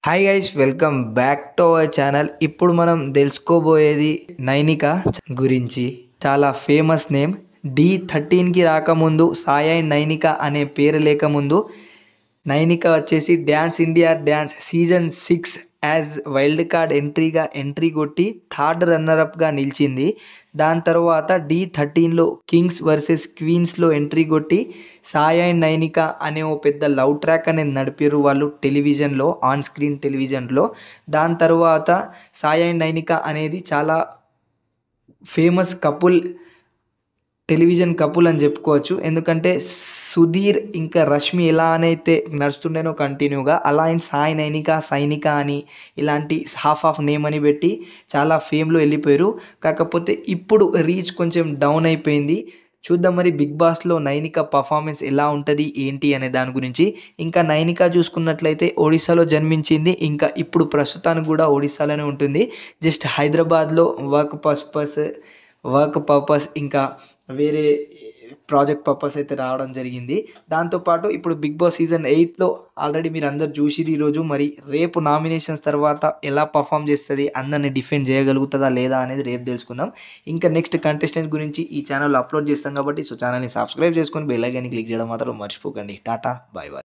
Hi guys, welcome back to our channel. ఇప్పుడు మనం తెలుసుకోబోయేది నైనిక గురించి. చాలా ఫేమస్ నేమ్. D13కి రాకముందు, సాయి అండ్ నైనిక అనే పేరు లేకముందు నైనిక వచ్చేసి dance India dance season 6 as wild card entry కొట్టి థర్డ్ రన్నరప్గా నిలిచింది. దాని తర్వాత D13లో కింగ్స్ వర్సెస్ క్వీన్స్లో ఎంట్రీ కొట్టి సాయి అండ్ నైనిక అనే ఓ పెద్ద లవ్ ట్రాక్ అనేది నడిపారు వాళ్ళు టెలివిజన్లో, ఆన్ స్క్రీన్ టెలివిజన్లో. దాని తర్వాత సాయి అండ్ నైనిక అనేది చాలా ఫేమస్ టెలివిజన్ కపుల్ అని చెప్పుకోవచ్చు. ఎందుకంటే సుధీర్ ఇంకా రష్మి ఎలా అనైతే నడుస్తుండేనో కంటిన్యూగా, అలా ఆయన సాయి నైనిక, సైనిక అని ఇలాంటి హాఫ్ నేమ్ అని పెట్టి చాలా ఫేమ్లో వెళ్ళిపోయారు. కాకపోతే ఇప్పుడు రీచ్ కొంచెం డౌన్ అయిపోయింది. చూద్దాం మరి బిగ్ బాస్లో నైనిక పర్ఫార్మెన్స్ ఎలా ఉంటుంది ఏంటి అనే దాని గురించి. ఇంకా నైనిక చూసుకున్నట్లయితే ఒడిశాలో జన్మించింది. ఇంకా ఇప్పుడు ప్రస్తుతానికి కూడా ఒడిశాలోనే ఉంటుంది. జస్ట్ హైదరాబాద్లో వర్క్ పర్పస్ ఇంకా వేరే ప్రాజెక్ట్ పర్పస్ అయితే రావడం జరిగింది. దాంతోపాటు ఇప్పుడు బిగ్ బాస్ సీజన్ 8లో ఆల్రెడీ మీరు అందరు చూసిరు ఈరోజు. మరి రేపు నామినేషన్స్ తర్వాత ఎలా పర్ఫామ్ చేస్తుంది, అందరిని డిఫెండ్ చేయగలుగుతుందా లేదా అనేది రేపు తెలుసుకుందాం. ఇంకా నెక్స్ట్ కంటెస్టెంట్ గురించి ఈ ఛానల్లో అప్లోడ్ చేస్తాం కాబట్టి ఛానల్ని సబ్స్క్రైబ్ చేసుకొని బెల్ ఐకాన్ని క్లిక్ చేయడం మాత్రం మర్చిపోకండి. Tata, bye bye.